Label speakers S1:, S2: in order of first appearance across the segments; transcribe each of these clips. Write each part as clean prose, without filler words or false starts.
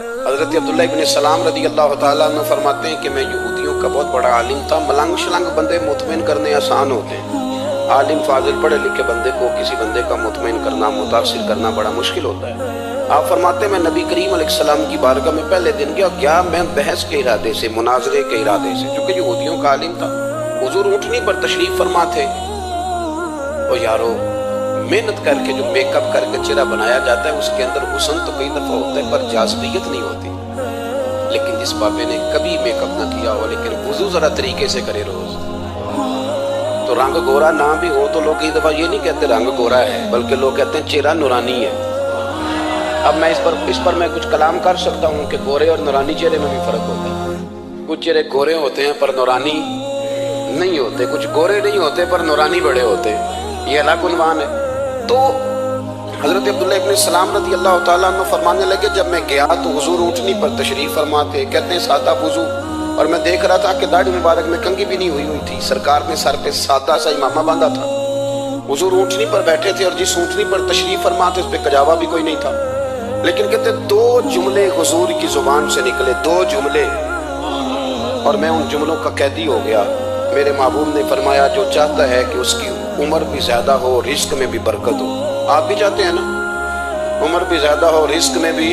S1: حضرت عبداللہ ابن سلام رضی اللہ تعالیٰ عنہ فرماتے ہیں کہ میں یہودیوں کا بہت بڑا عالم تھا۔ ملنگ شلنگ بندے مطمئن کرنے آسان ہوتے ہیں، عالم فاضل پڑھے لکھے بندے کو کسی بندے کا مطمئن کرنا، متاثر کرنا بڑا مشکل ہوتا ہے۔ آپ فرماتے ہیں میں نبی کریم علیہ السلام کی بارگاہ میں پہلے دن گیا میں بحث کے ارادے سے، مناظرے کے ارادے سے، چونکہ یہودیوں کا عالم تھا۔ حضور اونٹنی پر تشریف فرما تھے۔ او یارو، محنت کر کے جو میک اپ کر کے چہرہ بنایا جاتا ہے اس کے اندر حسن تو کئی دفعہ ہوتا ہے پر جاذبیت نہیں ہوتی۔ لیکن جس بابے نے کبھی میک اپ نہ کیا ہو لیکن وضو ذرا طریقے سے کرے روز، تو رنگ گورا نہ بھی ہو تو لوگ کئی دفعہ یہ نہیں کہتے رنگ گورا ہے، بلکہ لوگ کہتے ہیں چہرہ نورانی ہے۔ اب میں اس پر میں کچھ کلام کر سکتا ہوں کہ گورے اور نورانی چہرے میں بھی فرق ہوتا ہے۔ کچھ چہرے گورے ہوتے ہیں پر نورانی نہیں ہوتے، کچھ گورے نہیں ہوتے پر نورانی بڑے ہوتے ہیں، یہ الگ عنوان ہے۔ تو حضرت عبداللہ ابن سلام رضی اللہ تعالیٰ عنہ فرمانے لگے جب میں گیا تو حضور اونٹنی پر تشریف فرما تھے، کہتے ہیں سادہ وضو، اور میں دیکھ رہا تھا کہ داڑھی مبارک میں کنگھی بھی نہیں ہوئی تھی، سرکار نے سر پہ سادہ سا امامہ باندھا تھا۔ حضور اونٹنی پر بیٹھے تھے اور جس اونٹنی پر تشریف فرما تھے اس پہ کجاوا بھی کوئی نہیں تھا، لیکن کہتے دو جملے حضور کی زبان سے نکلے، دو جملے، اور میں ان جملوں کا قیدی ہو گیا۔ میرے محبوب نے فرمایا جو چاہتا ہے کہ اس کی عمر بھی زیادہ ہو، رزق میں بھی برکت ہو، آپ بھی چاہتے ہیں نا عمر بھی زیادہ ہو، رزق میں بھی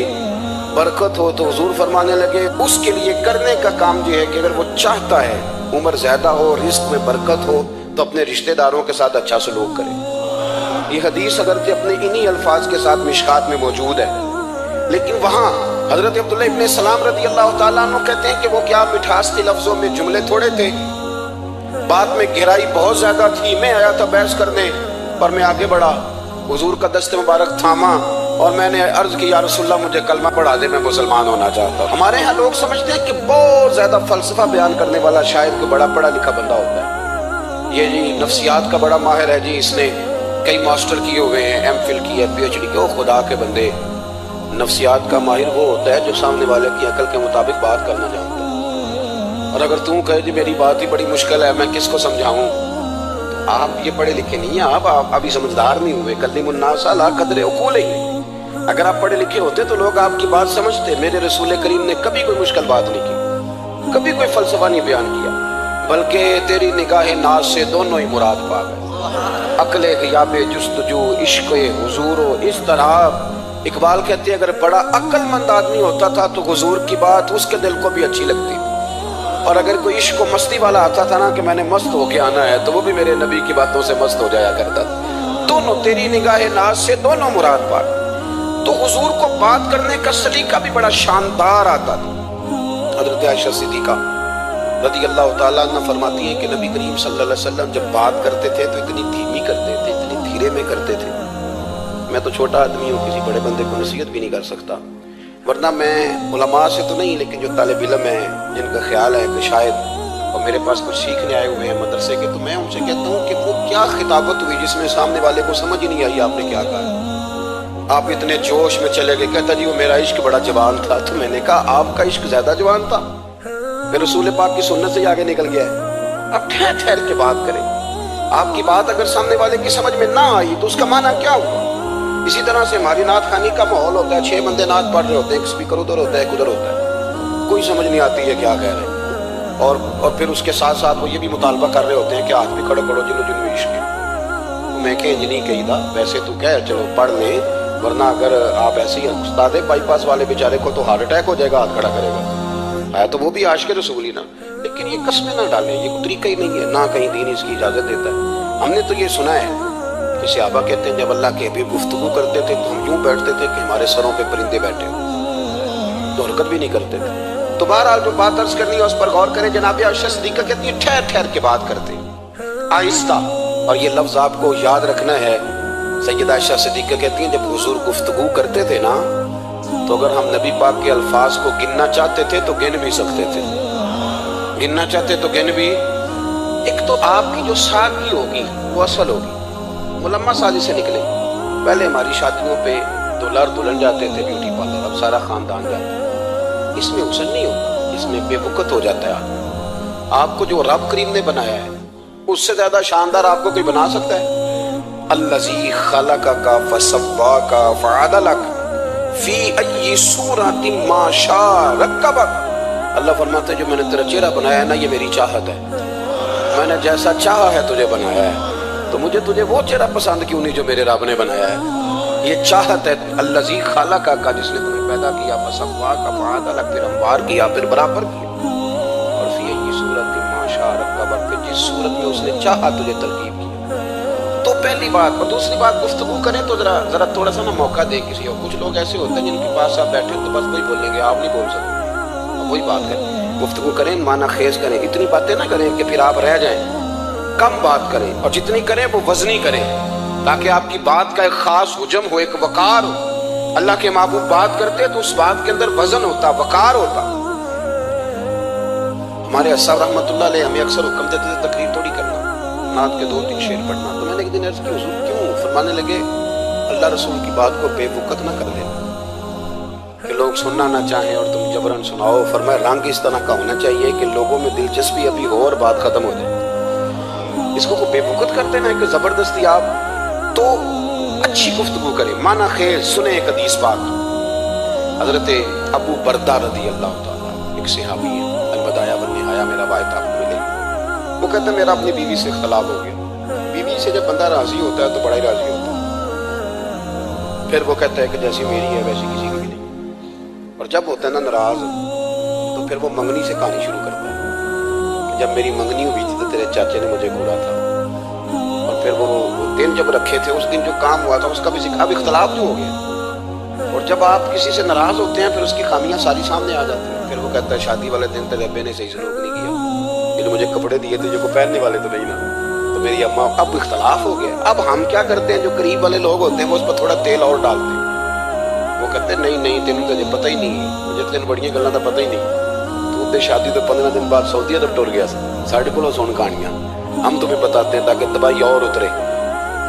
S1: برکت ہو، تو حضور فرمانے لگے اس کے لیے کرنے کا کام یہ ہے کہ اگر وہ چاہتا ہے عمر زیادہ ہو، رزق میں برکت ہو، تو اپنے رشتہ داروں کے ساتھ اچھا سلوک کرے۔ یہ حدیث اگرچہ اپنے انہی الفاظ کے ساتھ مشکات میں موجود ہے، لیکن وہاں حضرت عبداللہ ابن سلام رضی اللہ تعالیٰ عنہ کہتے ہیں کہ وہ کیا مٹھاس تھی لفظوں میں، جملے تھوڑے تھے، بات میں گہرائی بہت زیادہ تھی۔ میں آیا تھا بحث کرنے پر میں آگے بڑھا، حضور کا دست مبارک تھاما اور میں نے عرض کی یا رسول اللہ مجھے کلمہ پڑھا دے، میں مسلمان ہونا چاہتا ہوں۔ ہمارے ہاں لوگ سمجھتے ہیں کہ بہت زیادہ فلسفہ بیان کرنے والا شاید کوئی بڑا پڑھا لکھا بندہ ہوتا ہے، یہ جی نفسیات کا بڑا ماہر ہے، جی اس نے کئی ماسٹر کیے ہوئے ہیں، ایم فل کی ہے، پی ایچ ڈی کی۔ او خدا کے بندے، نفسیات کا ماہر وہ ہوتا ہے جو سامنے والے کی عقل کے مطابق بات کرنا جانتا ہے۔ اور اگر تم کہے جی میری بات ہی بڑی مشکل ہے میں کس کو سمجھاؤں، تو آپ یہ پڑھے لکھے نہیں ہیں، آپ ابھی سمجھدار نہیں ہوئے۔ کلم الناس علی قدر عقولہم، اگر آپ پڑھے لکھے ہوتے تو لوگ آپ کی بات سمجھتے۔ میرے رسول کریم نے کبھی کوئی مشکل بات نہیں کی، کبھی کوئی فلسفہ نہیں بیان کیا، بلکہ تیری نگاہ ناز سے دونوں ہی مراد پا گئے، عقل غیاب جستجو، عشق حضور و اضطراب۔ اقبال کہتے ہیں اگر بڑا عقل مند آدمی ہوتا تھا تو حضور کی بات اس کے دل کو بھی اچھی لگتی تھی، اور اگر کوئی عشق و مستی والا آتا تھا نا کہ میں نے مست ہو کے آنا ہے تو وہ بھی میرے نبی کی باتوں سے مست ہو جایا کرتا تھا۔ دونوں تیری نگاہ ناز سے دونوں مراد پا گئے۔ تو حضور کو بات کرنے کا سلیقہ بھی بڑا شاندار آتا تھا۔ حضرت عائشہ صدیقہ رضی اللہ تعالیٰ عنہ فرماتی ہیں کہ نبی کریم صلی اللہ علیہ وسلم جب بات کرتے تھے تو اتنی دھیمی کرتے تھے، اتنی دھیرے میں کرتے تھے، میں تو چھوٹا آدمی ہوں، کسی بڑے بندے کو نصیحت بھی نہیں کر سکتا، ورنہ میں علماء سے تو نہیں لیکن جو طالب علم ہیں جن کا خیال ہے کہ شاید اور میرے پاس کچھ سیکھنے آئے ہوئے ہیں مدرسے کے، تو میں ان سے کہتا ہوں کہ وہ کیا خطابت ہوئی جس میں سامنے والے کو سمجھ ہی نہیں آئی آپ نے کیا کہا۔ آپ اتنے جوش میں چلے گئے، کہتا جی وہ میرا عشق بڑا جوان تھا، تو میں نے کہا آپ کا عشق زیادہ جوان تھا، پھر رسول پاک کی سنت سے آگے نکل گیا ہے۔ اب ٹھہر ٹھہر کے بات کریں، آپ کی بات اگر سامنے والے کی سمجھ میں نہ آئی تو اس کا معنی کیا ہوا؟ اسی طرح سے ہماری نعت خوانی کا ماحول ہوتا ہے، 6 بندے نعت پڑھ رہے ہوتے ہیں، ایک سپیکر ادھر ہوتا ہے ایک ادھر ہوتا ہے، کوئی سمجھ نہیں آتی ہے کیا کہہ رہے ہیں، اور پھر اس کے ساتھ ساتھ وہ یہ بھی مطالبہ کر رہے ہوتے ہیں کہ ہاتھ بھی کھڑے کرو جنو جنو عشق ہے۔ میں کہ نہیں کہی تھا، ویسے تو کہہ چلو پڑھ لیں، ورنہ اگر آپ ایسے ہی استاد بائی پاس والے بیچارے کو تو ہارٹ اٹیک ہو جائے گا، ہاتھ کھڑا کرے گا، ہے تو وہ بھی عاشق رسول ہی نا، لیکن یہ قسمیں نہ ڈالیں، یہ کوئی طریقہ ہی نہیں ہے، نہ کہیں دین اس کی اجازت دیتا ہے۔ ہم نے تو یہ سنا ہے کہ صحابہ کہتے ہیں جب اللہ کے حبیب گفتگو کرتے تھے تو ہم یوں بیٹھتے تھے کہ ہمارے سروں پہ پرندے بیٹھے ہو، تو حرکت بھی نہیں کرتے تھے۔ تو بہرحال جو بات عرض کرنی ہے اس پر غور کریں۔ جناب عائشہ صدیقہ کہتی ہے ٹھہر ٹھہر کے بات کرتے آہستہ، اور یہ لفظ آپ کو یاد رکھنا ہے۔ سیدہ عائشہ صدیقہ کہتی ہیں جب حضور گفتگو کرتے تھے نا تو اگر ہم نبی پاک کے الفاظ کو گننا چاہتے تھے تو گن بھی سکتے تھے، گننا چاہتے تو گن بھی۔ ایک تو آپ کی جو سادگی ہوگی وہ اصل ہوگی، ملمہ سازی سے نکلے۔ پہلے ہماری شادیوں پہ دولار دلہن جاتے تھے بیوٹی پارلر، اب سارا خاندان جاتا ہے، اس میں حسن نہیں ہوتا، اس میں بے وقت ہو جاتا ہے آدمی۔ آپ کو جو رب کریم نے بنایا ہے اس سے زیادہ شاندار آپ کو کوئی بنا سکتا ہے؟ الذی خلقک فسواک فعدلک فی ای صورت ما شاء رکبک، اللہ فرماتے ہیں جو میں نے تیرا چہرہ بنایا ہے نا، یہ میری چاہت ہے، میں نے جیسا چاہا ہے تجھے بنایا ہے، تو مجھے تجھے وہ چہرہ پسند کیوں نہیں جو میرے رب نے بنایا ہے؟ یہ چاہت ہے الذی خلقک کا، جس نے تمہیں پیدا کیا، فسواک فعدلک، پھر ہموار کیا، پھر برابر کیا، اور فی ای صورت ما شاء رکبک، پھر جس صورت میں اس نے چاہا تجھے ترکیب کیا۔ تو پہلی بات، اور دوسری بات، گفتگو کریں تو ذرا تھوڑا سا نا موقع دیں کسی اور۔ کچھ لوگ ایسے ہوتے ہیں جن کے پاس آپ بیٹھے تو بس وہی بولیں گے، آپ نہیں بول سکتے، وہی بات ہے۔ گفتگو کریں، معنی خیز کریں، اتنی باتیں نہ کریں کہ پھر آپ رہ جائیں، کم بات کریں، اور جتنی کریں وہ وزنی کریں، تاکہ آپ کی بات کا ایک خاص حجم ہو، ایک وقار ہو۔ اللہ کے محبوب بات کرتے تو اس بات کے اندر وزن ہوتا، وقار ہوتا۔ ہمارے اصحاب رحمۃ اللہ علیہ ہمیں اکثر حکم دیتے تھے تقریر تھوڑی کرنا، نعت کے 2-3 شعر پڑھنا۔ تو میں نے ایک دن عرض کی حضور کیوں؟ فرمانے لگے اللہ رسول کی بات کو بے وقت نہ کر دینا کہ لوگ سننا نہ چاہیں اور تم جبرن سناؤ۔ فرمایا رنگ اس طرح کا ہونا چاہیے کہ لوگوں میں دلچسپی ابھی ہو اور بات ختم ہو جائے۔ اس کو بے وقت کرتے نا کہ زبردستی آپ تو اچھی گفتگو کریں، معنی خیز سنیں۔ ایک حدیث پاک حضرت ابو بردہ رضی اللہ تعالیٰ، ایک صحابی ہے، البدایہ والنہایہ میں روایت آپ کو ملے گی۔ وہ کہتا ہے میرا اپنی بیوی سے اختلاف ہو گیا۔ بیوی سے جب بندہ راضی ہوتا ہے تو بڑا ہی راضی ہوتا ہے، پھر وہ کہتا ہے کہ جیسی میری ہے ویسی کسی کی بھی نہیں۔ اور جب ہوتا ہے نا ناراض تو پھر وہ منگنی سے کہانی شروع کرتا ہے کہ جب میری منگنی ہوئی تھی تو تیرے چاچے نے مجھے گھوڑا تھا، اور پھر وہ دن جب رکھے تھے اس دن جو کام ہوا تھا اس کا بھی ذکر۔ اب اختلاف جو ہو گیا، اور جب آپ کسی سے ناراض ہوتے ہیں پھر اس کی خامیاں ساری سامنے آ جاتی ہیں۔ پھر وہ کہتا ہے شادی والے دن تیرے ابے نے صحیح سلوک نہیں کیا، یہ مجھے کپڑے دیے تھے جو کو پہننے والے تو نہیں نا، تو میری اماں۔ اب اختلاف ہو گیا۔ اب ہم کیا کرتے ہیں، جو قریب والے لوگ ہوتے ہیں وہ اس پر تھوڑا تیل اور ڈالتے ہیں۔ وہ کہتے ہیں نہیں تینوں تجھے پتہ ہی نہیں، مجھے تین بڑیاں گلاں دا پتہ ہی نہیں، تو تے شادی تو 15 دن بعد سعودی عرب ٹر گیا ساڑھے کو سن کہانیاں، ہم تمہیں بتاتے ہیں تاکہ تباہی اور اترے۔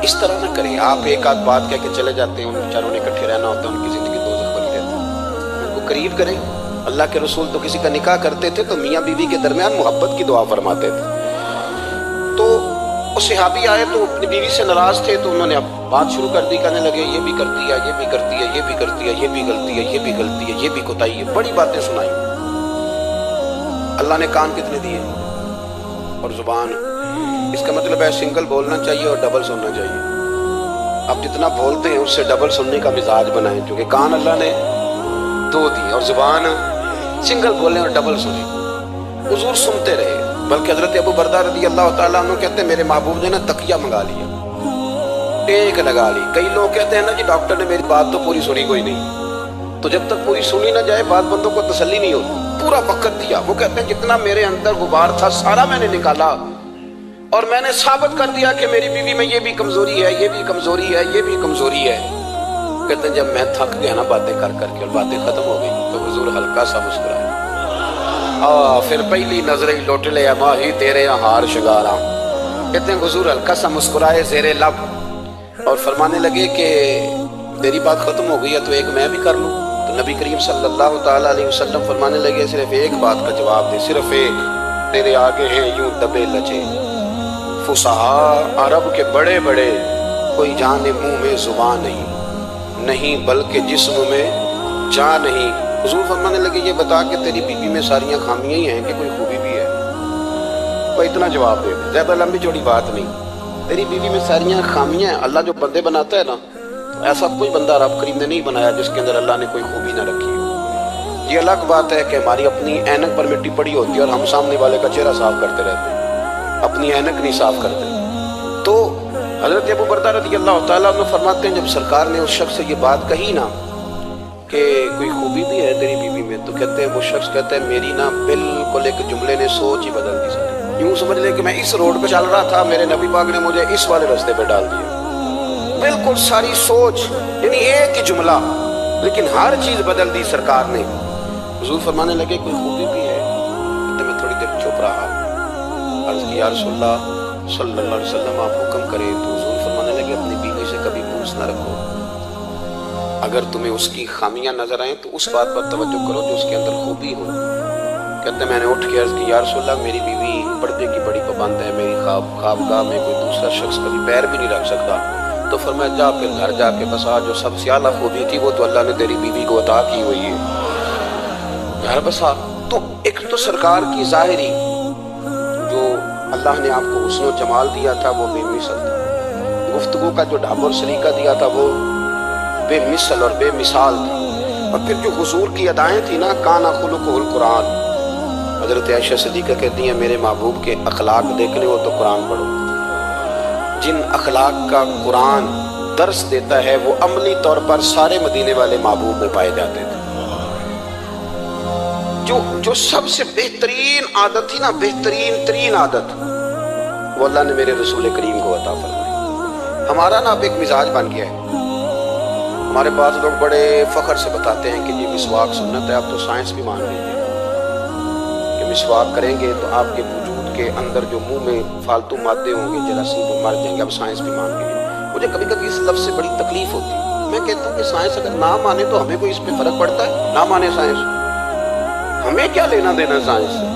S1: اس طرح نہ کریں۔ آپ ایک آدھ بات کہہ کے چلے جاتے ہیں، ان بیچاروں نے اکٹھے رہنا ہوتا ہے، ان کی زندگی دوزخ بنی رہتی ہے۔ ان کو قریب کریں۔ اللہ کے رسول تو کسی کا نکاح کرتے تھے تو میاں بیوی کے درمیان محبت کی دعا فرماتے تھے۔ تو وہ صحابی آئے تو اپنی بیوی سے ناراض تھے، تو انہوں نے اب بات شروع کر دی، کہنے لگے یہ بھی کرتی ہے، یہ بھی کرتی ہے، یہ بھی کرتی ہے، یہ بھی غلطی ہے، یہ بھی غلطی ہے، یہ بھی کوتاہی ہے، بڑی باتیں سنائی۔ اللہ نے کان کتنے دیے اور زبان، اس کا مطلب ہے سنگل بولنا چاہیے اور ڈبل سننا چاہیے۔ آپ جتنا بولتے ہیں اس سے ڈبل سننے کا مزاج بنائیں، کیونکہ کان اللہ نے 2 دی اور زبان سنگل بولیں اور ڈبل سنیں۔ حضور سنتے رہے، بلکہ حضرت ابو بردہ رضی اللہ تعالیٰ عنہ کہتے ہیں میرے محبوب نے نا تکیہ منگا لیا، ٹیک لگا لی۔ کئی لوگ کہتے ہیں نا جی ڈاکٹر نے میری بات تو پوری سنی کوئی نہیں، تو جب تک پوری سنی نہ جائے بات بندوں کو تسلی نہیں ہوتی۔ پورا وقت دیا۔ وہ کہتے ہیں جتنا میرے اندر غبار تھا سارا میں نے نکالا، اور میں نے ثابت کر دیا کہ میری بیوی میں یہ بھی کمزوری ہے، یہ بھی کمزوری ہے، یہ بھی کمزوری ہے۔ کہتے ہیں جب میں تھک گیا نا باتیں کر کر کے اور باتیں ختم ہو گئی تو حضور ہلکا سا مسکرائے، پھر پہلی نظر ہی لوٹ لے ماہی تیرے ہار شگارا۔ کہتے ہیں حضور ہلکا سا مسکرائے زیر لب اور فرمانے لگے کہ تیری بات ختم ہو گئی ہے تو ایک میں بھی کر لوں۔ تو نبی کریم صلی اللہ تعالیٰ علیہ وسلم فرمانے لگے صرف ایک بات کا جواب دے، صرف ایک، تیرے آگے ہیں یوں دبے لچے فصحا عرب کے بڑے بڑے، کوئی جان منہ میں زبان نہیں بلکہ جسم میں جان نہیں۔ حضور فرمانے لگے یہ بتا کہ تیری بیوی میں ساریاں خامیاں ہی ہیں کہ کوئی خوبی بھی ہے؟ کوئی اتنا جواب دے دے، زیادہ لمبی چوڑی بات نہیں، تیری بیوی میں ساریاں خامیاں ہیں۔ اللہ جو بندے بناتا ہے نا، ایسا کوئی بندہ رب کریم نے نہیں بنایا جس کے اندر اللہ نے کوئی خوبی نہ رکھی ہو۔ یہ الگ بات ہے کہ ہماری اپنی اینک پر مٹی پڑی ہوتی ہے اور ہم سامنے والے کا چہرہ صاف کرتے رہتے ہیں، اپنی اینک نہیں صاف کرتے۔ تو حضرت ابو بردہ رضی اللہ تعالیٰ عنہ فرماتے ہیں جب سرکار نے اس شخص سے یہ بات کہی نا کہ کوئی خوبی بھی ہے تیری بیوی میں، تو کہتے ہیں وہ شخص کہتا ہے میری نا بالکل ایک جملے نے سوچ ہی بدل دی ساری۔ یوں سمجھ لے کہ میں اس روڈ پہ چل رہا تھا، میرے نبی پاک نے مجھے اس والے راستے پہ ڈال دیا، بالکل ساری سوچ، یعنی ایک ہی جملہ لیکن ہر چیز بدل دی سرکار نے۔ حضور فرمانے لگے کوئی خوبی بھی ہے؟ کہتے میں تھوڑی دیر چپ رہا، عرض کی یا رسول اللہ صلی اللہ علیہ وسلم آپ حکم کریں۔ تو حضور فرمانے لگے اپنی بیوی سے کبھی پوچھ نہ رکھو، اگر تمہیں اس کی خامیاں نظر آئیں تو اس بات پر توجہ کرو جو اس کے اندر خوبی ہو۔ کہتے میں نے اٹھ کے عرض کی یا رسول اللہ میری بیوی پردے کی بڑی پابند ہے، میری خوابگاہ میں کوئی دوسرا شخص کبھی پیر بھی نہیں رکھ سکتا، تو فرمایا جا پھر گھر جا کے بسا، جو سب سے اعلیٰ خوبی تھی وہ تو اللہ نے تیری بیوی کو عطا کی ہوئی ہے، گھر بسا۔ تو ایک تو سرکار کی ظاہری جو اللہ نے آپ کو حسن و جمال دیا تھا وہ بے مثل تھا، گفتگو کا جو ڈھب اور سلیقہ دیا تھا وہ بے مثل اور بے مثال تھا، اور پھر جو حضور کی ادائیں تھی نا، کانا خلقہ القرآن، حضرت عائشہ صدیقہ کہتی ہیں میرے محبوب کے اخلاق دیکھنے ہو تو قرآن پڑھو، جن اخلاق کا قرآن درس دیتا ہے وہ عملی طور پر سارے مدینے والے محبوب میں پائے جاتے تھے۔ جو سب سے بہترین عادت تھی نا، بہترین ترین عادت، وہ اللہ نے میرے رسول کریم کو عطا فرمائی۔ ہمارا نا اب ایک مزاج بن گیا ہے، ہمارے پاس لوگ بڑے فخر سے بتاتے ہیں کہ یہ مسواک سنت ہے، اب تو سائنس بھی مان لیجیے کہ مسواک کریں گے تو آپ کے وجود کے اندر جو منہ میں فالتو مادے ہوں گے جراثیم وہ مر جائیں گے، اب سائنس بھی مان گئی ہے۔ مجھے کبھی کبھی اس لفظ سے بڑی تکلیف ہوتی ہے، میں کہتا ہوں کہ سائنس اگر نہ مانے تو ہمیں کوئی اس پہ فرق پڑتا ہے؟ نہ مانے سائنس، ہمیں کیا لینا دینا سائنس سے؟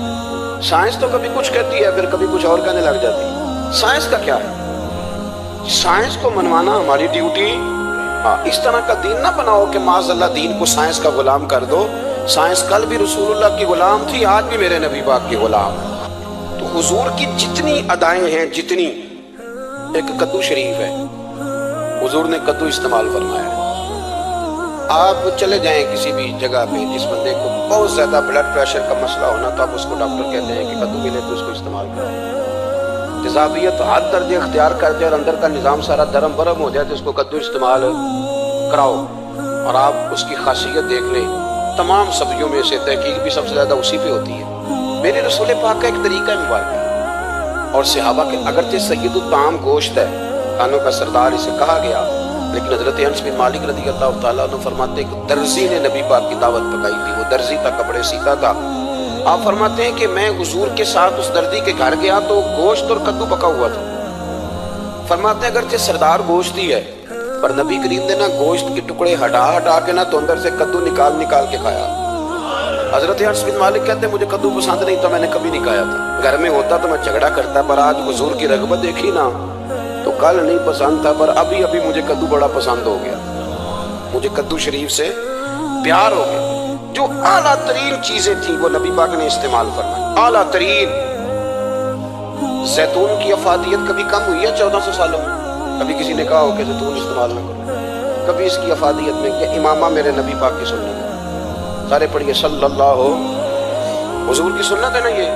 S1: سائنس تو کبھی کچھ کہتی ہے پھر کبھی کچھ اور کہنے لگ جاتی ہے، سائنس کا کیا ہے؟ سائنس کو منوانا ہماری ڈیوٹی۔ اس طرح کا دین نہ بناؤ کہ معاذ اللہ دین کو سائنس کا غلام کر دو۔ سائنس کل بھی رسول اللہ کی غلام تھی، آج بھی میرے نبی پاک کی غلام۔ تو حضور کی جتنی ادائیں ہیں، جتنی، ایک کدو شریف ہے، حضور نے کدو استعمال فرمایا ہے۔ آپ چلے جائیں کسی بھی جگہ پہ، جس بندے کو بہت زیادہ بلڈ پریشر کا مسئلہ ہونا تو آپ اس کو ڈاکٹر کہتے ہیں کہ کدو ملے تو اس کو استعمال کرو۔ تیزابیت حد درجے اختیار کر جائے اور اندر کا نظام سارا درم برم ہو جائے تو اس کو کدو استعمال کراؤ، اور آپ اس کی خاصیت دیکھ لیں۔ تمام سبزیوں میں سے تحقیق بھی سب سے زیادہ اسی پہ ہوتی ہے۔ میرے رسول پاک کا ایک طریقہ ہے مبارکہ، اور صحابہ کے اگرچہ سید الطعام گوشت ہے، کھانوں کا سردار اسے کہا گیا، لیکن حضرت انس بن مالک رضی اللہ تعالیٰ عنہ فرماتے ہیں کہ درزی نے نبی پاک کی دعوت پکائی تھی، وہ درزی تھا، کپڑے سیتا تھا۔ آپ فرماتے ہیں کہ میں حضور کے ساتھ اس دردی کے گھر گیا تو گوشت اور کدو پکا ہوا تھا۔ فرماتے ہیں اگرچہ سردار گوشت ہی ہے پر نبی کریم نے نا گوشت کے ٹکڑے ہٹا کے نا تو اندر سے کدو نکال کے کھایا۔ حضرت انس بن مالک کہتے ہیں مجھے کدو پسند نہیں تو میں نے کبھی نہیں کھایا تھا، گھر میں ہوتا تو میں جھگڑا کرتا، پر آج حضور کی رغبت دیکھی نا تو کل نہیں پسند تھا پر ابھی مجھے کدو بڑا پسند ہو گیا، مجھے کدو شریف سے پیار ہو گیا۔ جو اعلیٰ ترین چیزیں تھیں وہ نبی پاک نے استعمال فرمائی، اعلیٰ ترین۔ زیتون کی افادیت کبھی کم ہوئی ہے 1400 سالوں میں؟ کبھی کسی نے کہا ہو کہ زیتون استعمال نہ کرو؟ کبھی اس کی افادیت میں کہ امامہ میرے نبی پاک کی سنت ہے، سارے پڑھیے صلی اللہ ہو، حضور کی سنت ہے نا یہ۔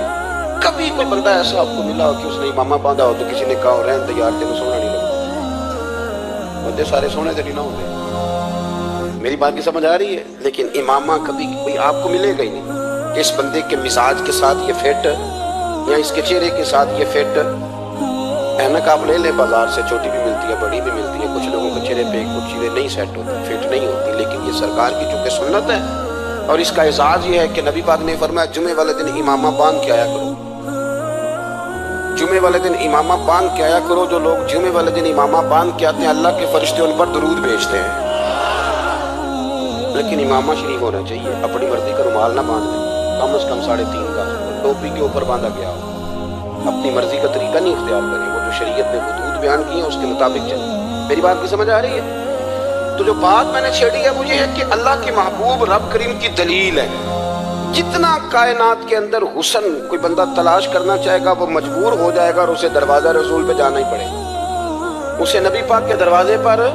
S1: کبھی کوئی بندہ ایسا آپ کو ملا ہو کہ اس نے امامہ باندھا ہو تو کسی نے کہا ہو رہن دے یار تینوں سونا نہیں لگتا؟ بندے سارے سونے سے نہیں نہ ہوتے، میری بات کی سمجھ آ رہی ہے؟ لیکن امامہ کبھی کوئی آپ کو ملے گا ہی نہیں کہ اس بندے کے مزاج کے ساتھ یہ فٹ یا اس کے چہرے کے ساتھ یہ فٹ۔ اینک آپ لے لیں بازار سے، چھوٹی بھی ملتی ہے بڑی بھی ملتی ہے، کچھ لوگوں کے چہرے پہ کچھ چیزیں نہیں سیٹ ہوتی، فٹ نہیں ہوتی، لیکن یہ سرکار کی چونکہ سنت ہے اور اس کا اعزاز یہ ہے کہ نبی پاک نے فرمایا جمعے والے دن امامہ باندھ کے آیا کرو، جمعے والے دن امامہ باندھ کے آیا کرو۔ جو لوگ جمعے والے دن امامہ باندھ کے آتے ہیں اللہ کے فرشتے ان پر درود بھیجتے ہیں، لیکن امامہ شریف ہونا چاہیے، اپنی مرضی کا رومال نہ باندھ لیں، کم از کم 3.5 کا، ٹوپی کے اوپر باندھا گیا ہو، اپنی مرضی کا طریقہ نہیں اختیار کریں، وہ جو شریعت نے حدود بیان کی ہیں اس کے مطابق چلیں۔ میری بات کی سمجھ آ رہی ہے؟ تو جو بات میں نے چھیڑی ہے وہ یہ ہے کہ اللہ کے محبوب رب کریم کی دلیل ہے۔ جتنا کائنات کے اندر حسن کوئی بندہ تلاش کرنا چاہے گا وہ مجبور ہو جائے گا اور اسے دروازہ رسول پہ جانا ہی پڑے گا، اسے نبی پاک کے دروازے پر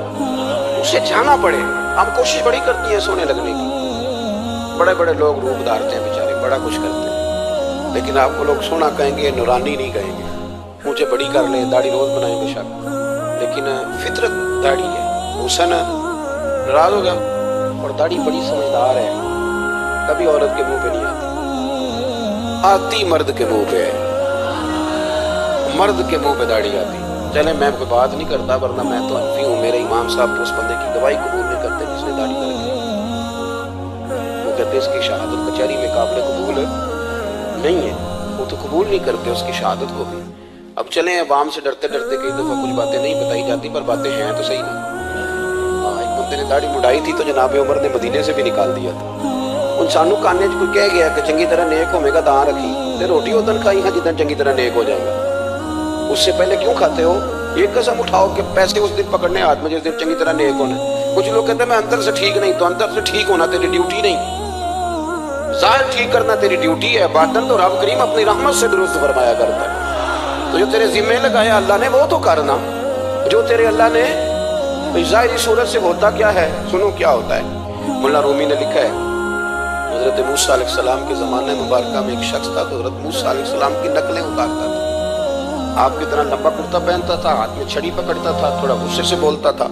S1: اسے جانا پڑے۔ ہم کوشش بڑی کرتی ہیں سونے لگنے کی، بڑے بڑے لوگ روپ دھارتے ہیں بیچارے، بڑا کچھ کرتے ہیں، لیکن آپ کو لوگ سونا کہیں گے، نورانی نہیں کہیں گے۔ مجھے بڑی کر لیں، داڑھی روز بنائیں بے شک، لیکن فطرت داڑھی ہے، حسن ناراض ہو گیا، اور داڑھی بڑی سمجھدار ہے، کبھی عورت کے منہ پہ نہیں آتی مرد کے منہ پہ ہے، مرد کے منہ پہ داڑھی آتی۔ چلے میں کوئی بات نہیں کرتا ورنہ میں تو حنفی ہوں، میرے امام صاحب اس بندے کی گواہی قبول نہیں کرتے جس نے داڑھی کر لی، وہ کہتے اس کی شہادت کچہری میں قابل قبول نہیں ہے، وہ تو قبول نہیں کرتے اس کی شہادت کو بھی۔ اب چلیں عوام سے ڈرتے ڈرتے کئی دفعہ کچھ باتیں نہیں بتائی جاتی پر باتیں ہیں تو صحیح نا۔ ایک بندے نے داڑھی مڈائی تھی تو جناب عمر نے مدینے سے بھی نکال دیا تھا۔ انسانوں کانے کوئی کہہ گیا کہ چنگی طرح نیک ہوے گا دان رکھی تے روٹی ادن کھائی ہاں جدن چنگی طرح نیک ہو جائے گا، اس سے پہلے کیوں کھاتے ہو؟ ایک قسم اٹھاؤ کہ پیسے اس دن پکڑنے ہاتھ میں جس دن چنگی طرح نیک ہونا. کچھ لوگ کہتے ہیں میں اندر سے ٹھیک نہیں. تو اندر سے ٹھیک ہونا تیری ڈیوٹی نہیں, ظاہر ٹھیک کرنا تیری ڈیوٹی ہے. باطن تو رب کریم اپنی رحمت سے درست فرمایا کرتا ہے. تو جو تیرے ذمہ لگایا اللہ نے وہ تو کرنا. جو تیرے اللہ نے ظاہری صورت سے ہوتا کیا ہے, سنو کیا ہوتا ہے. مولانا رومی نے لکھا ہے حضرت موسیٰ علیہ السلام کے زمانے مبارکہ میں ایک شخص تھا تو حضرت موسیٰ علیہ السلام کی نقلیں اتارتا تھا. آپ کی طرح لمبا کرتا پہنتا تھا, ہاتھ میں چھڑی پکڑتا تھا, تھوڑا غصے سے بولتا تھا,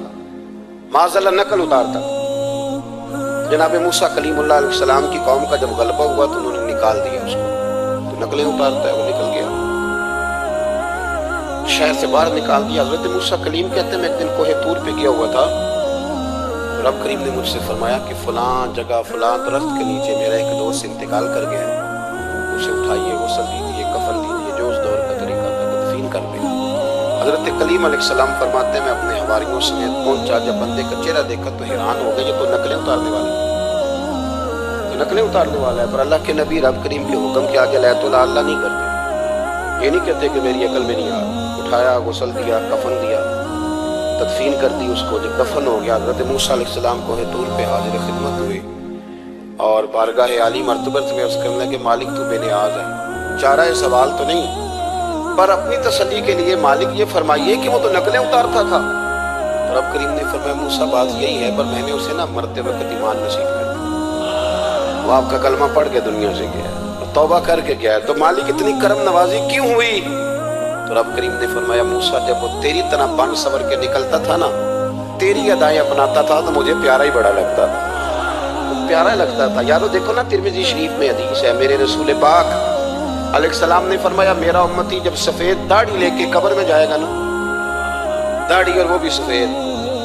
S1: معاذ اللہ نقل اتارتا تھا. جناب موسیٰ کلیم اللہ علیہ السلام کی قوم کا جب غلبہ ہوا تو انہوں نے نکال دیا اس کو. تو نقلیں اتارتا ہے, وہ نکل گیا, شہر سے باہر نکال دیا. حضرت موسیٰ کلیم کہتے ہیں میں ایک دن کوہ طور پہ گیا ہوا تھا. رب کریم نے مجھ سے فرمایا کہ فلاں جگہ فلاں درخت کے نیچے میرا ایک دوست انتقال کر گیا ہے, اسے اٹھائیے, غسل دیجیے, کفن دیجیے, جو اس دور کا طریقہ تھا تدفین کر دیں. حضرت کلیم علیہ السلام فرماتے ہیں میں اپنے حواریوں سمیت پہنچا. جب بندے کا چہرہ دیکھا تو حیران ہو گئے, یہ تو نقلیں اتارنے والا ہے, تو نقلیں اتارنے والا ہے. پر اللہ کے نبی رب کریم کے حکم کے آگے لا تو اللہ نہیں کرتے. یہ نہیں کہتے کہ میری عقل میں نہیں آ. اٹھایا, غسل دیا, کفن دیا, تدفین کر دی اس کو. جب دفن ہو گیا حضرت موسیٰ علیہ السلام کوہ طور پہ حاضر خدمت ہوئے اور بارگاہ عالی مرتبت میں اس کرنے کے مالک تو بے نیاز ہے, چارہ سوال تو نہیں, پر اپنی تسلی کے لیے مالک یہ فرمائیے کہ وہ تو نقلیں اتارتا تھا. رب کریم نے فرمایا موسیٰ بات یہی ہے, پر میں نے اسے مرتے وقت ایمان نصیب کر دیا. وہ آپ کا کلمہ پڑھ کے دنیا سے گیا اور توبہ کر کے گیا. تو مالک اتنی کرم نوازی کیوں ہوئی؟ تو رب کریم نے فرمایا موسیٰ جب وہ تیری طرح بن سور کے نکلتا تھا نا, تیری ادائیں اپناتا تھا تو مجھے پیارا ہی بڑا لگتا تھا, پیارا لگتا تھا. یارو دیکھو نا ترمذی شریف میں حدیث ہے, میرے رسول پاک علیہ السلام نے فرمایا میرا امتی جب سفید داڑھی لے کے قبر میں جائے گا نا, داڑھی اور وہ بھی سفید,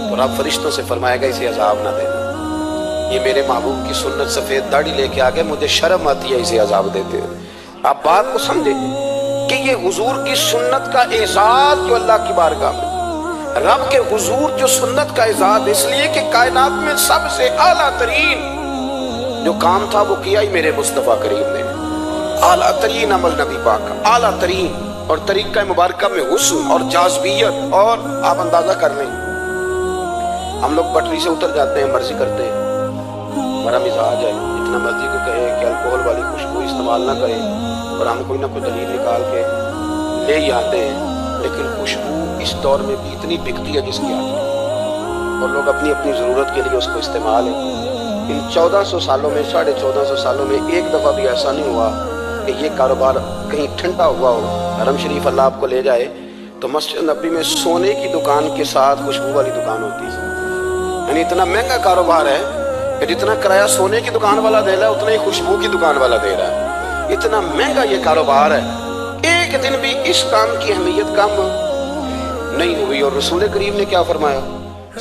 S1: تو رب فرشتوں سے فرمائے گا اسے عذاب نہ دینا, یہ میرے محبوب کی سنت سفید داڑھی لے کے آگے, مجھے شرم آتی ہے اسے عذاب دیتے. آپ بات کو سمجھے کہ یہ حضور کی سنت کا اعزاز جو اللہ کی بارگاہ میں, رب کے حضور جو سنت کا اعزاز اس لیے کہ کائنات میں سب سے اعلیٰ ترین جو کام تھا وہ کیا ہی میرے مصطفیٰ کریم نے. اعلیٰ ترین عمل نبی پاک کا, اعلیٰ ترین, اور طریقہ مبارکہ میں حسن اور جاذبیت. اور آپ اندازہ کر لیں ہم لوگ پٹری سے اتر جاتے ہیں, مرضی کرتے ہیں, ہمارا مزاج ہے اتنا مرضی کو کہے کہ الکوہل والی خوشبو استعمال نہ کرے, اور ہم کوئی نہ کوئی دلیل نکال کے لے ہی آتے ہیں. لیکن خوشبو اس دور میں بھی اتنی بکتی ہے جس کی آتی ہے, اور لوگ اپنی اپنی ضرورت کے لیے اس کو استعمال ہے. ان 1400 سالوں میں 1450 سالوں میں ایک دفعہ بھی ایسا نہیں ہوا کہ یہ کاروبار کہیں ٹھنڈا ہوا ہو. حرم شریف اللہ آپ کو لے جائے تو مسجد نبی میں سونے کی دکان کے ساتھ خوشبو والی دکان ہوتی ہے. یعنی اتنا مہنگا کاروبار ہے کہ جتنا کرایہ سونے کی دکان والا دے رہا ہے اتنا ہی خوشبو کی دکان والا دے رہا ہے. اتنا مہنگا یہ کاروبار ہے. ایک دن بھی اس کام کی اہمیت کم نہیں ہوئی. اور رسول کریم نے کیا فرمایا؟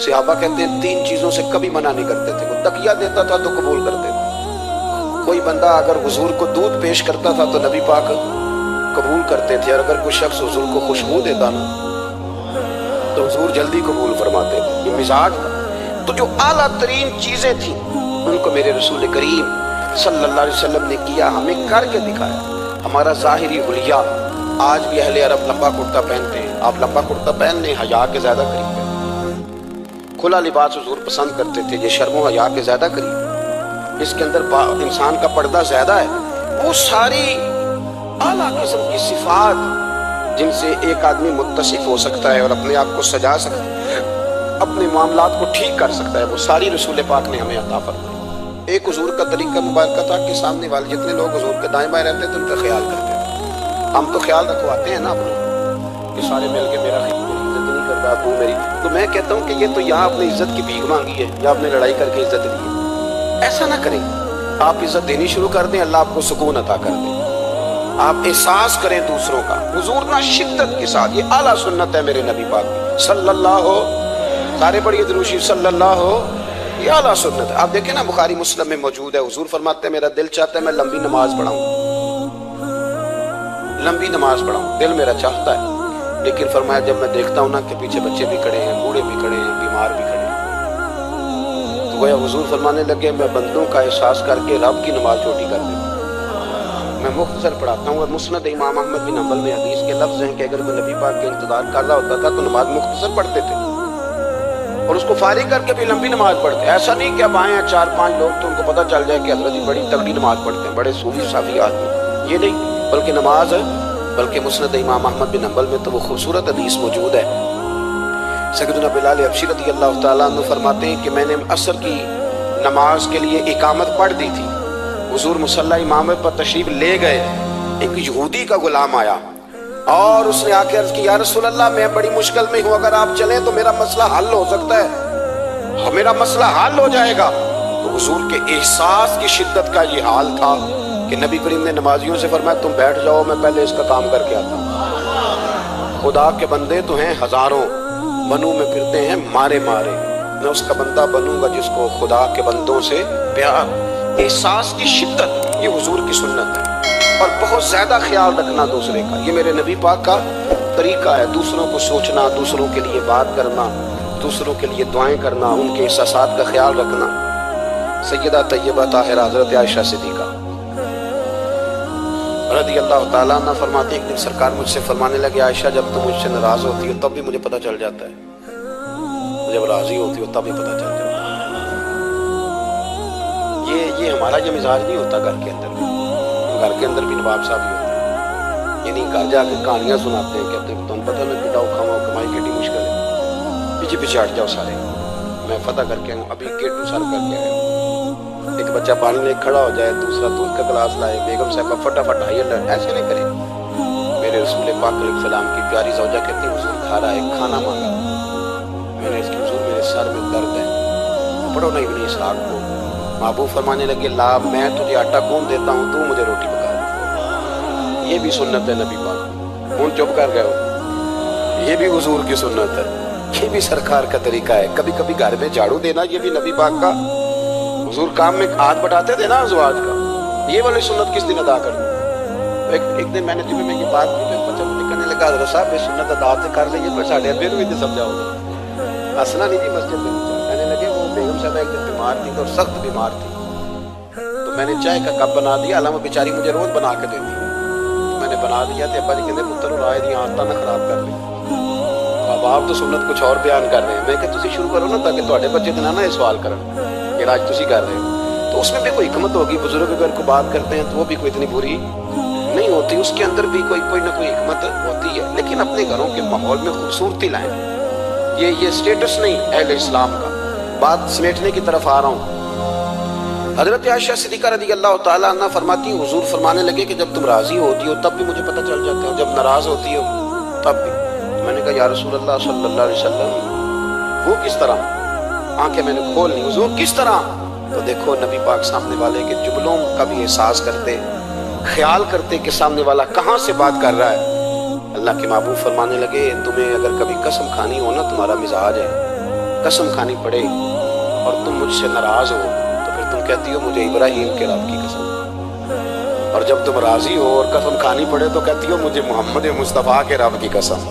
S1: صحابہ کہتے ہیں 3 چیزوں سے کبھی منع نہیں کرتے تھے. وہ تکیہ دیتا تھا تو قبول کرتے تھے. کوئی بندہ اگر حضور کو دودھ پیش کرتا تھا تو نبی پاک قبول کرتے تھے, اور اگر کوئی شخص حضور کو خوشبو دیتا نا تو حضور جلدی قبول فرماتے تھے. یہ مزاج تھا. تو جو اعلیٰ ترین چیزیں تھیں ان کو میرے رسول کریم صلی اللہ علیہ وسلم نے کیا, ہمیں کر کے دکھایا. ہمارا ظاہری حلیہ آج بھی اہل عرب لمبا کرتا پہنتے ہیں. آپ لمبا کرتا پہن لیں, حیا کے زیادہ قریب ہے. کھلا لباس حضور پسند کرتے تھے, یہ شرم و حیا کے زیادہ قریب ہے. اس کے اندر انسان کا پردہ زیادہ ہے. وہ ساری اعلیٰ قسم کی صفات جن سے ایک آدمی متصف ہو سکتا ہے اور اپنے آپ کو سجا سکتا ہے, اپنے معاملات کو ٹھیک کر سکتا ہے, وہ ساری رسول پاک نے ہمیں عطا فرمائی. ایک حضور کا طریقہ مبارکہ تھا کہ سامنے والے جتنے لوگ حضور کے دائیں بائیں رہتے تھے ان کا خیال کرتے تھے. ہم تو خیال رکھواتے ہیں نا اپنا کہ سارے مل کے میری عزت نہیں کرتا, تو میری. تو میں کہتا ہوں کہ یہ تو یہاں اپنی عزت کی بھیک مانگی ہے یا اپنے لڑائی کر کے عزت لی ہے. ایسا نہ کریں. آپ عزت دینی شروع کر دیں, اللہ آپ کو سکون عطا کر دے. آپ احساس کریں دوسروں کا. حضور نہ شدت کے ساتھ, یہ اعلیٰ سنت ہے میرے نبی پاک صلی اللہ ہو, سارے بڑی دروشی صلی اللہ ہو, یہ اعلیٰ سنت ہے. آپ دیکھیں نا بخاری مسلم میں موجود ہے. حضور فرماتے ہیں میرا دل چاہتا ہے میں لمبی نماز پڑھاؤں, لمبی نماز پڑھاؤں, دل میرا چاہتا ہے. لیکن فرمایا جب میں دیکھتا ہوں نا کہ پیچھے بچے بھی کھڑے ہیں, بوڑھے بھی کھڑے ہیں, بیمار بھی کھڑے ہیں, تو گویا حضور فرمانے لگے میں بندوں کا احساس کر کے رب کی نماز چھوٹی کر دیتا. میں مختصر پڑھاتا ہوں. اور مسند امام احمد بن حنبل میں حدیث کے لفظ ہیں کہ اگر کوئی نبی پاک کے انتظار کر رہا ہوتا تھا تو نماز مختصر پڑھتے تھے اور اس کو فارغ کر کے بھی لمبی نماز پڑھتے. ایسا نہیں کہ اب آئے ہیں 4-5 لوگ تو ان کو پتہ چل جائے کہ حضرت جی بڑی تگڑی نماز پڑھتے ہیں, بڑے صوفی صافی آدمی, یہ نہیں. بلکہ مسند امام احمد بن حنبل میں تو وہ خوبصورت حدیث موجود ہے. سیدنا بلال حبشی رضی اللہ تعالیٰ عنہ فرماتے ہیں کہ میں نے عصر کی نماز کے لیے اقامت پڑھ دی تھی. حضور مصلی امامت پر تشریف لے گئے. ایک یہودی کا غلام آیا اور اس نے آ کے عرض کی, یا رسول اللہ میں بڑی مشکل میں ہوں, اگر آپ چلیں تو میرا مسئلہ حل ہو سکتا ہے, میرا مسئلہ حل ہو جائے گا. تو حضور کے احساس کی شدت کا یہ حال تھا کہ نبی کریم نے نمازیوں سے فرمایا تم بیٹھ جاؤ, میں پہلے اس کا کام کر کے آتا ہوں. خدا کے بندے تو ہیں ہزاروں, بنوں میں پھرتے ہیں مارے مارے, میں اس کا بندہ بنوں گا جس کو خدا کے بندوں سے پیار. احساس کی شدت یہ حضور کی سنت ہے, اور بہت زیادہ خیال رکھنا دوسرے کا, یہ میرے نبی پاک کا طریقہ ہے. دوسروں کو سوچنا, دوسروں کے لیے بات کرنا, دوسروں کے لیے دعائیں کرنا, ان کے احساسات کا خیال رکھنا. سیدہ طیبہ طاہرہ حضرت عائشہ صدیقہ رضی اللہ تعالیٰ عنہ فرماتے ہیں, ایک دن سرکار مجھ سے فرمانے لگے, عائشہ جب تم مجھ سے ناراض ہوتی ہو تب بھی مجھے پتہ چل جاتا ہے, جب راضی ہوتی ہو تب بھی پتہ چل جاتا ہے. یہ ہمارا یہ مزاج نہیں ہوتا گھر کے اندر بھی. گھر کے اندر بھی نواب صاحب ہی ہوتے ہیں, یعنی گھر جا کے کہانیاں سناتے ہیں, کہتے ہیں تم پتہ میں کٹاؤ کھاؤ کمائی کیٹی مشکل ہے, پیچھے پیچھے ہٹ جاؤ سارے, میں فتح کر کے آؤں, ابھی گیٹ ٹو سر کر کے آیا ہوں. ایک بچہ پانی لے کھڑا ہو جائے, دوسرا دودھ کا گلاس لائے, بیگم صاحبہ فٹافٹ آئیے, ایسے نہیں کرے. میرے رسول پاک علیہ السلام کی پیاری زوجہ کہتی حضور کھا رہا ہے, کھانا مانگا. میں نے اس کی حضور میرے سر میں درد ہے, پڑھو نا ابن اسحاق کو. محبوب فرمانے لگے, لا میں تجھے آٹا کون دیتا ہوں, تو مجھے روٹی پکا دے. یہ بھی سنت ہے نبی پاک, ہوں چپ کر گئے ہو, یہ بھی حضور کی سنت ہے, یہ بھی سرکار کا طریقہ ہے. کبھی کبھی گھر میں جھاڑو دینا یہ بھی نبی پاک کا, حضور کام میں ہاتھ بٹاتے تھے نا ازواج کا, یہ والی سنت کس دن ادا کر دوں. ایک دن میں نے جمعے میں یہ بات کی, پھر بچہ مجھے کہنے لگا حضرت صاحب یہ سنت ادا سے کر لئیے, پھر ساڑھے ابے بھی نہیں سمجھاؤ گا. ہنسنا نہیں تھی مسجد میں. کہنے لگے وہ بیگم صاحبہ ایک دن بیمار تھی اور سخت بیمار تھی, تو میں نے چائے کا کپ بنا دیا, حالانکہ بیچاری مجھے روز بنا کے دیتی, تو میں نے بنا دیا تو ابا جی کہتے پتر اور آئے دیا آتا نہ خراب کر لیں. اب آپ تو سنت کچھ اور بیان کر رہے ہیں, میں کہ تسی شروع کرو نا تاکہ تواڈے بچے نہ یہ سوال کرن کہ راج تسی کر رہے ہو. تو اس میں بھی کوئی حکمت ہوگی. بزرگ اگر کو بات کرتے ہیں تو وہ بھی کوئی اتنی بری نہیں ہوتی, اس کے اندر بھی کوئی نہ کوئی حکمت ہوتی ہے. لیکن اپنے گھروں کے ماحول میں خوبصورتی لائیں, یہ سٹیٹس نہیں اہل اسلام کا. بات سمیٹنے کی طرف آ رہا ہوں. حضرت عائشہ صدیقہ رضی اللہ تعالیٰ عنہ فرماتی ہیں, حضور فرمانے لگے کہ جب تم راضی ہوتی ہو تب بھی مجھے پتہ چل جاتا ہے, جب ناراض ہوتی ہو تب بھی. میں نے کہا یا رسول اللہ صلی اللہ علیہ وسلم وہ کس طرح, آنکھیں میں نے کھول لی, حضور کس طرح. تو دیکھو نبی پاک سامنے والے کے جملوں کا بھی احساس کرتے, خیال کرتے کہ سامنے والا کہاں سے بات کر رہا ہے. اللہ کے محبوب فرمانے لگے, تمہیں اگر کبھی قسم کھانی ہو نا, تمہارا مزاج ہے قسم کھانی پڑے اور تم مجھ سے ناراض ہو تو پھر تم کہتی ہو مجھے ابراہیم کے رب کی قسم, اور جب تم راضی ہو اور قسم کھانی پڑے تو کہتی ہو مجھے محمد مصطفیٰ کے رب کی قسم.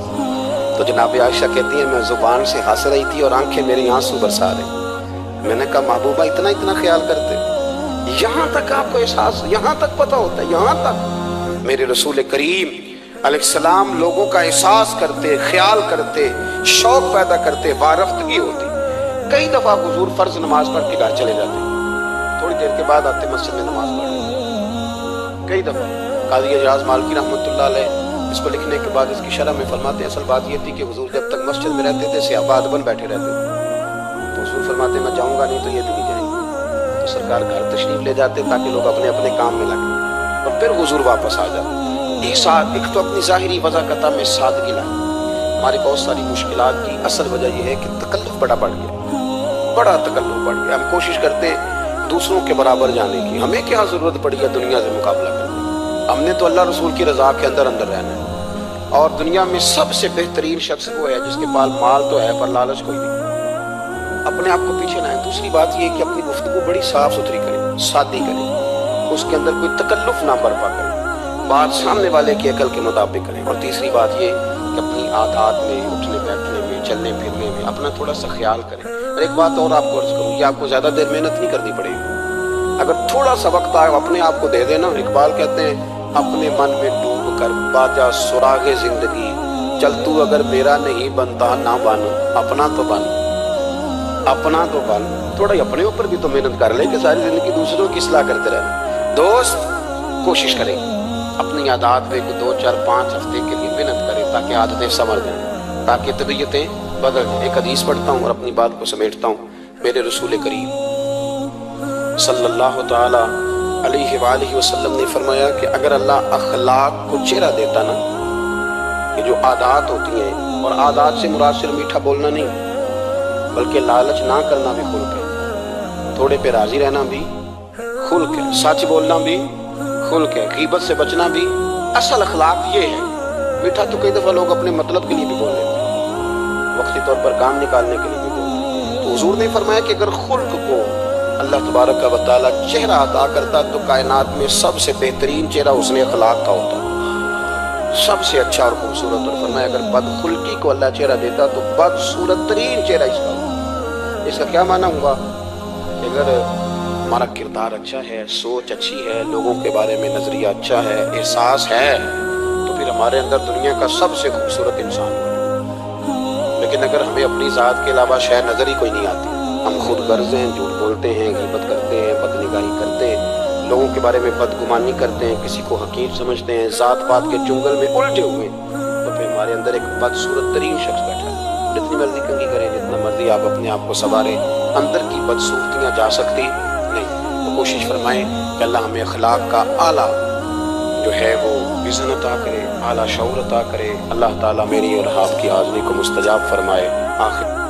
S1: تو جناب عائشہ کہتی ہیں میں زبان سے ہنس رہی تھی اور آنکھیں میری آنسو برسا رہی. میں نے کہا محبوبہ اتنا خیال کرتے, یہاں تک آپ کو احساس, یہاں تک پتہ ہوتا ہے, یہاں تک میرے رسول کریم علیہ السلام لوگوں کا احساس کرتے, خیال کرتے, شوق پیدا کرتے, وارفتگی ہوتی. کئی دفعہ حضور فرض نماز پڑھ کے گھر چلے جاتے, تھوڑی دیر کے بعد آتے مسجد میں نماز پڑھتے. کئی دفعہ قاضی اعجاز مالکی رحمۃ اللہ علیہ اس کو لکھنے کے بعد اس کی شرح میں فرماتے ہیں, اصل بات یہ تھی کہ حضور جب تک مسجد میں رہتے تھے صحابہ ادباً بیٹھے رہتے تھے, تو حضور فرماتے ہیں میں جاؤں گا نہیں تو یہ بھی نہیں جائیں گے. تو سرکار گھر تشریف لے جاتے تاکہ لوگ اپنے اپنے کام میں لگیں, اور پھر حضور واپس آ جاتے. ایک تو اپنی ظاہری وضاحت میں سادگی لائیں. ہماری بہت ساری مشکلات کی اصل وجہ یہ ہے کہ تکلف بڑا بڑھ گیا, بڑا تکلف بڑھ گیا. ہم کوشش کرتے دوسروں کے برابر جانے کی, ہمیں کیا ضرورت پڑی ہے دنیا سے مقابلہ کرنے. ہم نے تو اللہ رسول کی رضا کے اندر رہنا ہے, اور دنیا میں سب سے بہترین شخص وہ ہے جس کے پاس مال تو ہے پر لالچ کوئی نہیں. اپنے آپ کو پیچھے لائیں. دوسری بات یہ کہ اپنی گفتگو بڑی صاف ستھری کریں, سادی کریں, اس کے اندر کوئی تکلف نہ برپا کریں, بات سامنے والے کی عقل کے مطابق کریں. اور تیسری بات یہ کہ اپنی عادات میں, اٹھنے بیٹھنے میں, چلنے پھرنے میں اپنا تھوڑا سا خیال کریں. اور ایک بات اور آپ کو عرض کروں, یہ آپ کو زیادہ دیر محنت نہیں کرنی پڑے گی. اگر تھوڑا سا وقت آئے اپنے آپ کو دے دینا. اقبال کہتے ہیں اپنے من میں ڈوب کر باجا سراغ زندگی، چل تو اگر میرا نہیں بنتا نہ بن، اپنا تو بن، اپنا تو بن۔ تھوڑا ہی اپنے اوپر بھی تو محنت کر لے کہ ساری زندگی دوسروں کی اصلاح کرتے رہنا۔ دوست کوشش کریں اپنی عادات پہ 2 4 5 ہفتے کے لیے محنت کریں تاکہ عادتیں سنور جائیں، تاکہ طبیعتیں بدل جائیں۔ ایک حدیث پڑھتا ہوں اور اپنی بات کو سمیٹتا ہوں۔ میرے رسول کریم صلی اللہ تعالی علیہ وآلہ وسلم نے فرمایا کہ اگر اللہ اخلاق کو چہرہ دیتا نا، یہ جو عادات ہوتی ہیں، اور عادات سے مراد صرف میٹھا بولنا نہیں بلکہ لالچ نہ کرنا بھی خلق ہے، تھوڑے پہ راضی رہنا بھی خلق ہے، سچ بولنا بھی خلق ہے، غیبت سے بچنا بھی اصل اخلاق یہ ہے۔ میٹھا تو کئی دفعہ لوگ اپنے مطلب کے لیے بھی بول لیتے ہیں، وقتی طور پر کام نکالنے کے لیے بھی بولتے ہیں۔ تو حضور نے فرمایا کہ اگر خلق کو اللہ تبارک و تعالیٰ چہرہ عطا کرتا تو کائنات میں سب سے بہترین چہرہ حسن اخلاق کا ہوتا، سب سے اچھا اور خوبصورت۔ اور فرمایا اگر بدخلقی کو اللہ چہرہ دیتا تو بدصورت ترین چہرہ اس کا ہوتا۔ اس کا کیا معنی ہوا کہ اگر ہمارا کردار اچھا ہے، سوچ اچھی ہے، لوگوں کے بارے میں نظریہ اچھا ہے، احساس ہے، تو پھر ہمارے اندر دنیا کا سب سے خوبصورت انسان بنے۔ لیکن اگر ہمیں اپنی ذات کے علاوہ شے نظر ہی کوئی نہیں آتی، ہم خود غرض ہیں، جھوٹ بولتے ہیں، غیبت کرتے ہیں، بد نگاہی کرتے ہیں، لوگوں کے بارے میں بدگمانی کرتے ہیں، کسی کو حقیر سمجھتے ہیں، ذات پات کے جنگل میں الٹے ہوئے، تو پھر ہمارے اندر ایک بدصورت ترین شخص بیٹھا ہے۔ جتنی مرضی کنگھی کریں، جتنا مرضی آپ اپنے آپ کو سنواریں، اندر کی بدصورتیاں جا سکتی نہیں۔ تو کوشش فرمائیں کہ اللہ ہمیں اخلاق کا اعلیٰ جو ہے وہ وزن عطا کرے، اعلیٰ شعور عطا کرے۔ اللہ تعالیٰ میری اور آپ کی حاضری کو مستجاب فرمائے۔ آخر